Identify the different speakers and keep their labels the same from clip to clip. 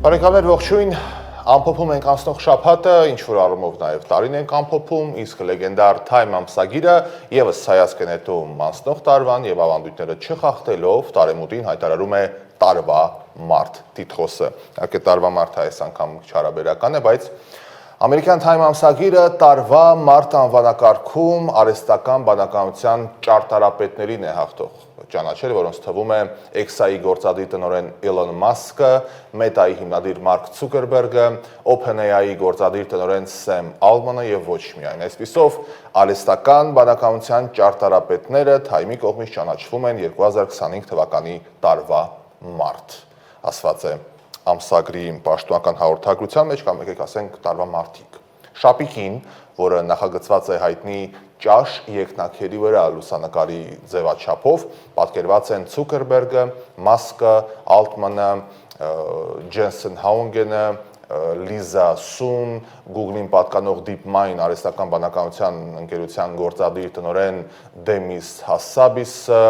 Speaker 1: Բարեկամներ ողջույն, ամփոփում ենք անցնող շաբաթը, ինչ որ առումով նաև տարին ենք ամփոփում, իսկ լեգենդար Time ամսագիրը եւս հայացք է նետում անցնող տարվան եւ ավանդույթները չխախտելով տարեմուտին հայտարարում է տարվա մարտ տիտղոսը։ Իհարկե տարվա մարտը այս անգամ չհարաբերական է, բայց Ամերիկյան Time ամսագիրը տարվա մարտ անվանակարգում արհեստական բանականության ճարտարապետներին է հաղթող ճանաչել, որոնց թվում է X-ի գործադիր տնօրեն Իլոն Մասկը, Meta-ի հիմնադիր Մարկ Ցուկերբերգը, OpenAI-ի գործադիր տնօրեն Սեմ Ալմանը եւ ոչ միայն։ Այսպիսով արհեստական բանականության ճարտարապետները Time-ի կողմից ճանաչվում են 2025 թվականի տարվա մարտ, ասված է ամսագրի պաշտոնական հաղորդագրության մեջ կամ եկեք ասենք տարվա մարտիկ։ Շապիկին, որը նախագծված է հայտնի ճաշ երկնաքերի վրա լուսանկարի ձևաչափով, պատկերված են Ցուկերբերգը, Մասկը, Ալտմանը, Ջենսեն Հաունգենը, Լիզա Սուն, Google-ին պատկանող DeepMind արհեստական բանականության ընկերության գործադիր տնօրեն Դեմիս Հասաբիսը,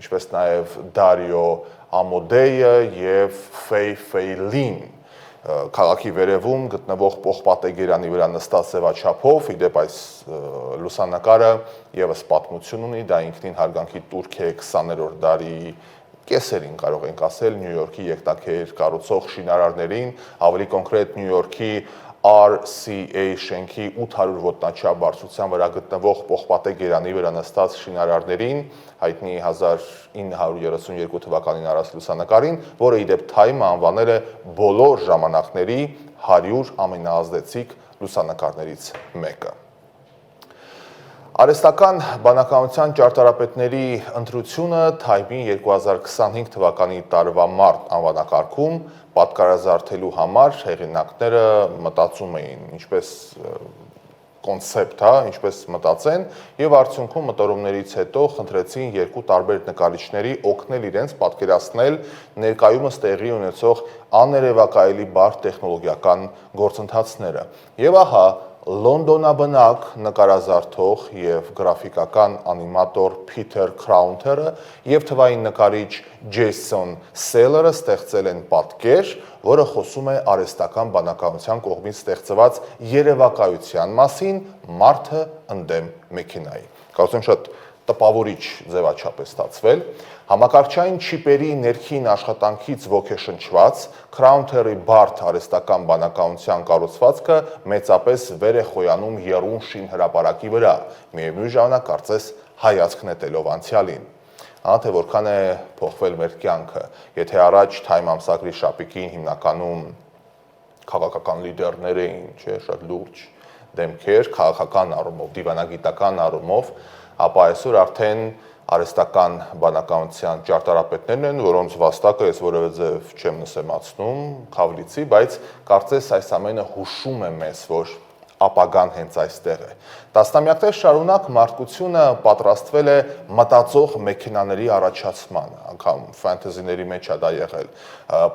Speaker 1: ինչպես նաև Դարիո Ամոդեյը եւ Ֆեյլին քաղաքի վերևում գտնվող պողպատեգերանի վրա նստած ձևաչափով, իդեպ այս լուսանկարը եւս պատմություն ունի, դա ինքնին հարգանքի տուրք է 20-րդ դարի կեսերին կարող ենք ասել Նյու Յորքի երկնաքեր կառուցող շինարարներին, ավելի կոնկրետ Նյու Յորքի RCA շենքի 800 ոտնաչափ բարձրության վրա գտնվող պողպատեգերանի վրա նստած շինարարներին, հայտնի 1932 թվականին արած լուսանկարին, որը իդեպ Time-ը անվանել է բոլոր ժամանակների 100 ամենաազդեցիկ լուսանկարներից մեկը։ Արհեստական բանականության ճարտարապետների ընտրությունը Time-ի 2025 թվականի տարվա մարտ անվանակարգում պատկերազարդելու համար հեղինակները մտածում էին, ինչպես կոնցեպտ, ինչպես մտածեն, եւ արդյունքում մտորումներից հետո խնդրեցին երկու տարբեր նկարիչների օգնել իրենց պատկերացնել ներկայումս տեղի ունեցող աներևակայելի բարդ տեխնոլոգիական գործընթացները։ Եվ ահա Լոնդոնաբնակ նկարազարդող եւ գրաֆիկական անիմատոր Փիթեր Քրաունթերը եւ թվային նկարիչ Ջեյսոն Սելերը ստեղծել են պատկեր, որը խոսում է արհեստական բանականության կողմից ստեղծված երևակայության մասին մարդը ընդդեմ մեքենայի։ Կարծում եմ շատ տպավորիչ ձևաչափ է ստացվել։ Համակարգչային չիպերի ներքին աշխատանքից ոգեշնչված Քրաունթերի բարդ արհեստական բանականության կառուցվածքը մեծապես վեր է խոյանում եռուն շին հրապարակի վրա, միևնույն ժամանակ կարծես հայացք նետելով անցյալին։ Թե որքան է փոխվել մեր կյանքը, եթե առաջ Time ամսագրի շապիկին հիմնականում քաղաքական լիդերներ էին, շատ լուրջ դեմքեր, քաղաքական առումով, դիվանագիտական առումով, ապա այսօր արդեն արհեստական բանականության ճարտարապետներն են, որոնց վաստակը ես որևէ ձև չեմ նսեմացնում, խավլիցի, բայց կարծես այս ամենը հուշում է մեզ, որ ապագան հենց այստեղ է։ Տասնամյակներ շարունակ մարդկությունը պատրաստվել է մտածող մեքենաների առաջացմանը, անգամ ֆանտեզիների մեջ է դա եղել։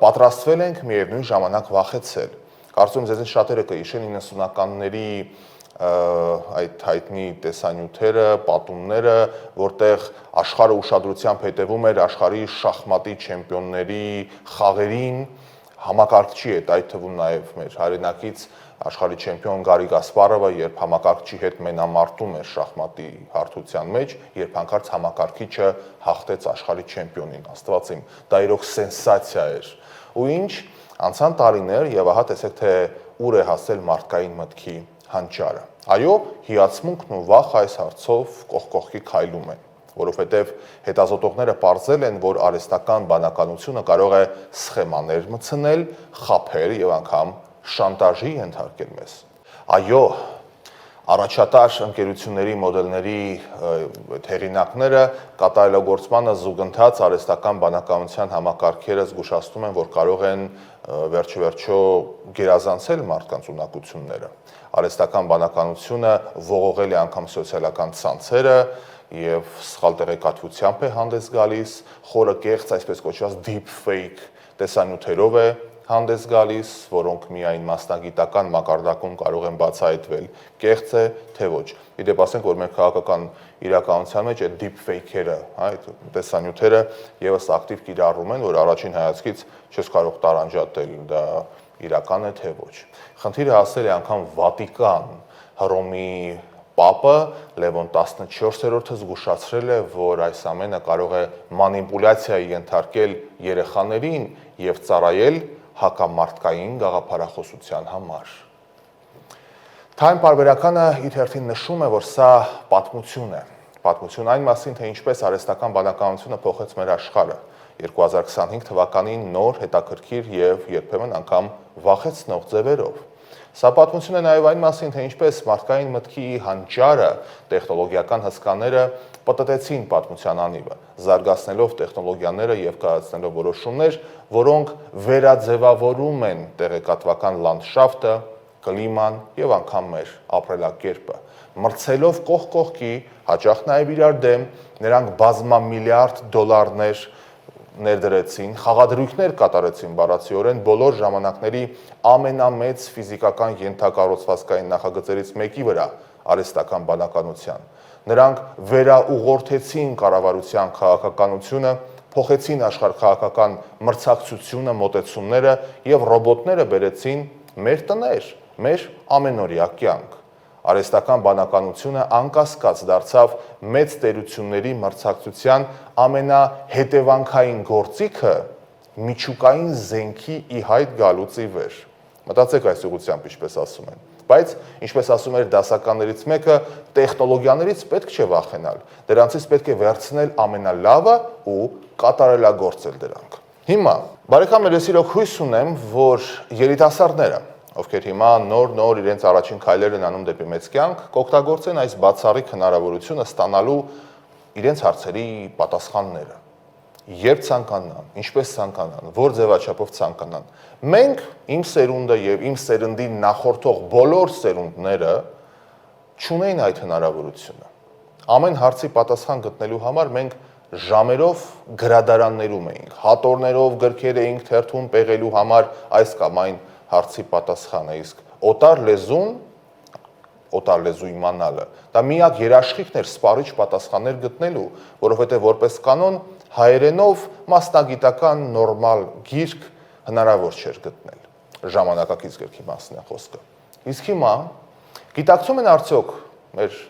Speaker 1: Պատրաստվել ենք միևնույն ժամանակ վախեցել։ Կարծում եմ ձեզնից շատերը կհիշեն 90-ականների այդ հայտնի տեսանյութերը, պատումները, որտեղ աշխարհը ուշադրությամբ հետևում էր աշխարհի շախմատի չեմպիոնների խաղերին, համակարգչի հետ, այդ թվում նաև մեր հայրենակից աշխարհի չեմպիոն Գարի Կասպարովը, երբ համակարգչի հետ մենամարտում էր շախմատի հարթության մեջ, երբ հանկարծ համակարգիչը հաղթեց աշխարհի չեմպիոնին, Աստված իմ, դա իրոք սենսացիա էր։ Ու ինչ, անցան տարիներ եւ ահա տեսեք թե ուր է հասել մարդկային մտքի հանճարը։ Այո, հիացմունքն ու վախը այս հարցով կողք կողքի քայլում են, որովհետև հետազոտողները պարզել են, որ արհեստական բանականությունը կարող է սխեմաներ մտցնել, խաբել եւ անգամ շանտաժի ենթարկել մեզ։ Այո, առաջատար ընկերությունների մոդելների հեղինակները կատարելագործմանը զուգընթաց արհեստական բանականության համակարգերը զգուշացնում են, որ կարող են վերջիվերջո գերազանցել մարդկանց ունակությունները։ Արհեստական բանականությունը ողողել է անգամ սոցիալական ցանցերը եւ սխալ տեղեկատվությամբ է հանդես գալիս, խորը կեղծ, այսպես կոչված deep fake տեսանյութերով է հանդես գալիս, որոնք միայն մասնագիտական մակարդակում կարող են բացահայտվել, կեղծ է, թե ոչ։ Իդեպ ասենք, որ մեր քաղաքական իրականության մեջ այդ deepfake-երը, այդ տեսանյութերը եւս ակտիվ կիրառում են, որ առաջին հայացքից չես կարող տարանջատել դա իրական է, թե ոչ։ Խնդիրը հասել է անգամ Վատիկան, Հռոմի Պապը Լևոն 14-րդը զգուշացրել է, որ այս ամենը կարող է մանիպուլյացիայի ենթարկել երեխաներին եւ ծառայել հակամարտկային գաղափարախոսության համար։ Time պարբերականը իր հերթին նշում է, որ սա պատմություն է։ Պատմություն այն մասին, թե ինչպես արհեստական բանականությունը փոխեց մեր աշխարհը 2025 թվականին նոր, հետաքրքիր եւ երբեմն անգամ վախեցնող ձևերով։ Սա պատմություն է նաև այն մասին, թե ինչպես մարդկային մտքի հանճարը, տեխնոլոգիական հսկաները պտտեցին պատմության անիվը, զարգացնելով տեխնոլոգիաները եւ կայացնելով որոշումներ, որոնք վերաձևավորում են տեղեկատվական լանդշաֆտը, կլիման եւ անգամ մեր ապրելակերպը, մրցելով կողք կողքի, հաճախ նաև իրար դեմ, նրանք բազմամիլիարդ դոլարներ ներդրեցին, խաղադրույքներ կատարեցին բառացիորեն բոլոր ժամանակների ամենամեծ ֆիզիկական ենթակառուցվածքային նախագծերից մեկի վրա, արհեստական բանականության։ Նրանք վերաուղղորդեցին կառավարության քաղաքականությունը, փոխեցին աշխարհքաղաքական մրցակցությունը, մոտեցումները եւ ռոբոտները բերեցին մեր տներ, մեր ամենօրյա կյանք։ Արհեստական բանականությունը անկասկած դարձավ մեծ տերությունների մրցակցության ամենահետևանքային գործիքը միջուկային զենքի ի հայտ գալուց ի վեր։ Մտածեք այս ուղղությամբ, ինչպես ասում են։ Բայց, ինչպես ասում էր դասականներից մեկը, տեխնոլոգիաներից պետք չէ վախենալ, դրանցից պետք է վերցնել ամենալավը ու կատարելագործել դրանք։ Հիմա, բարեկամներ, ես իրոք հույս ունեմ, որ երիտասարդները, ովքեր հիմա նոր իրենց առաջին քայլերն են անում դեպի մեծ կյանք, կօգտագործեն այս բացառիկ հնարավորությունը ստանալու իրենց հարցերի պատասխանները։ Երբ ցանկանան, ինչպես ցանկանան, որ ձևաչափով ցանկանան։ Մենք, իմ սերունդը եւ իմ սերնդի նախորդող բոլոր սերունդները չունեին այդ հնարավորությունը։ Ամեն հարցի պատասխան գտնելու համար մենք ժամերով գրադարաններում էինք, հատորներով գրքեր էինք թերթում պեղելու համար այս կամ այն հարցի պատասխանը, իսկ օտար լեզու իմանալը, դա միակ երաշխիքն էր սպառիչ պատասխաններ գտնելու, որովհետև որպես կանոն հայերենով մասնագիտական նորմալ գիրք հնարավոր չէր գտնել, ժամանակակից գրքի մասն է խոսքը։ Իսկ հիմա գիտակցում են արդյոք մեր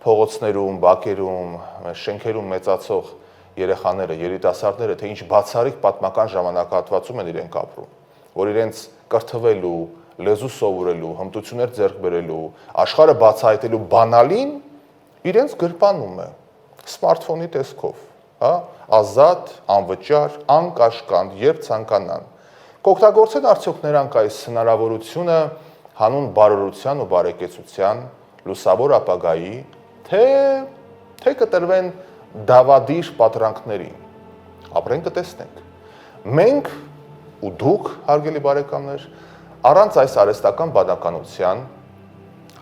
Speaker 1: փողոցներում, բակերում, մեր շենքերում մեծացող երեխաները, երիտասարդները, թե ինչ բացառիկ պատմական ժամանակահատվածում են իրենք ապրում, որ իրենց կրթվելու, լեզու սովորելու, հմտություններ ձեռք բերելու, աշխարհը բացահայտելու բանալին իրենց գրպանում է սմարթֆոնի տեսքով, հա, ազատ, անվճար, անկաշկանդ, երբ ցանկանան։ Կօգտագործեն արդյոք նրանք այս հնարավորությունը հանուն բարօրության ու բարեկեցության, լուսավոր ապագայի, թե կտրվեն դավադիր պատրանքներին։ Ապրենք կտեսնենք։ Մենք ու դուք, հարգելի բարեկամներ, առանց այս արհեստական բանականության,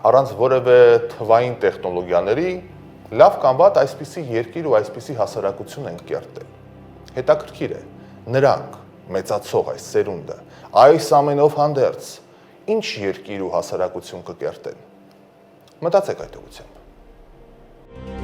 Speaker 1: առանց որևէ թվային տեխնոլոգիաների, լավ կամ վատ այսպիսի երկիր ու այսպիսի հասարակություն են կերտել։ Հետաքրքիր է, նրանք մեծացող այս սերունդը, այս ամենով հանդերձ, ինչ երկիր ու հասարակություն կկերտեն։ Մտածեք այդ ուղղությամբ։